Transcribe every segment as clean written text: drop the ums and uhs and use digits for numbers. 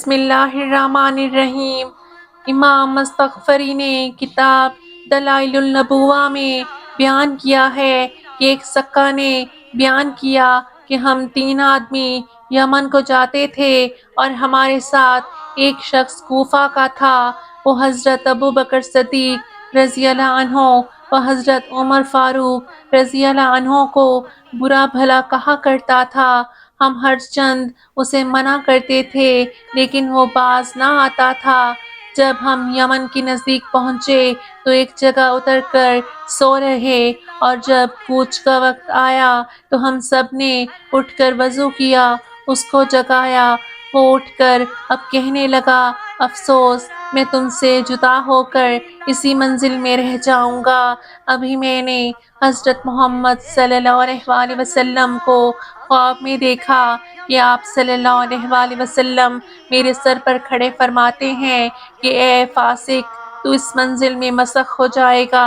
بسم اللہ الرحمن الرحیم۔ امام مستغفری نے کتاب دلائل النبوہ میں بیان کیا ہے کہ ایک سکہ نے بیان کیا کہ ہم 3 آدمی یمن کو جاتے تھے اور ہمارے ساتھ ایک شخص کوفہ کا تھا۔ وہ حضرت ابوبکر صدیق رضی اللہ عنہ و حضرت عمر فاروق رضی اللہ عنہ کو برا بھلا کہا کرتا تھا۔ ہم ہر چند اسے منع کرتے تھے لیکن وہ باز نہ آتا تھا۔ جب ہم یمن کے نزدیک پہنچے تو ایک جگہ اتر کر سو رہے اور جب کوچ کا وقت آیا تو ہم سب نے اٹھ کر وضو کیا، اس کو جگایا۔ وہ اٹھ کر اب کہنے لگا، افسوس میں تم سے جدا ہو کر اسی منزل میں رہ جاؤں گا۔ ابھی میں نے حضرت محمد صلی اللہ علیہ وآلہ وسلم کو خواب میں دیکھا کہ آپ صلی اللہ علیہ وآلہ وسلم میرے سر پر کھڑے فرماتے ہیں کہ اے فاسق، تو اس منزل میں مسخ ہو جائے گا۔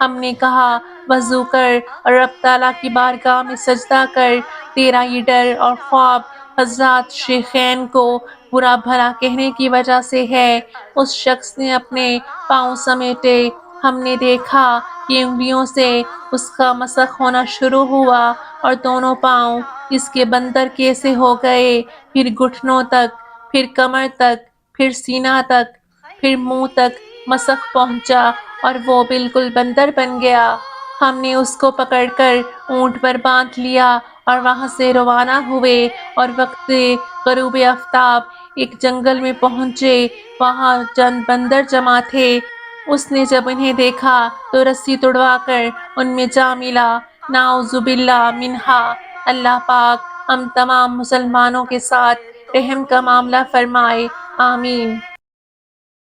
ہم نے کہا، وضو کر اور رب تعالیٰ کی بارگاہ میں سجدہ کر، تیرا یہ ڈر اور خواب حضرات شیخین کو برا بھلا کہنے کی وجہ سے ہے۔ اس شخص نے اپنے پاؤں سمیٹے۔ ہم نے دیکھا کہ انگلیوں سے اس کا مسخ ہونا شروع ہوا اور دونوں پاؤں اس کے بندر کے سے ہو گئے، پھر گھٹنوں تک، پھر کمر تک، پھر سینہ تک، پھر منہ تک مسخ پہنچا اور وہ بالکل بندر بن گیا۔ ہم نے اس کو پکڑ کر اونٹ پر باندھ لیا اور وہاں سے روانہ ہوئے اور وقت غروب آفتاب ایک جنگل میں پہنچے۔ وہاں چند بندر جمع تھے۔ اس نے جب انہیں دیکھا تو رسی تڑوا کر ان میں جا ملا۔ نعوذ باللہ منہا۔ اللہ پاک ہم تمام مسلمانوں کے ساتھ رحم کا معاملہ فرمائے، آمین۔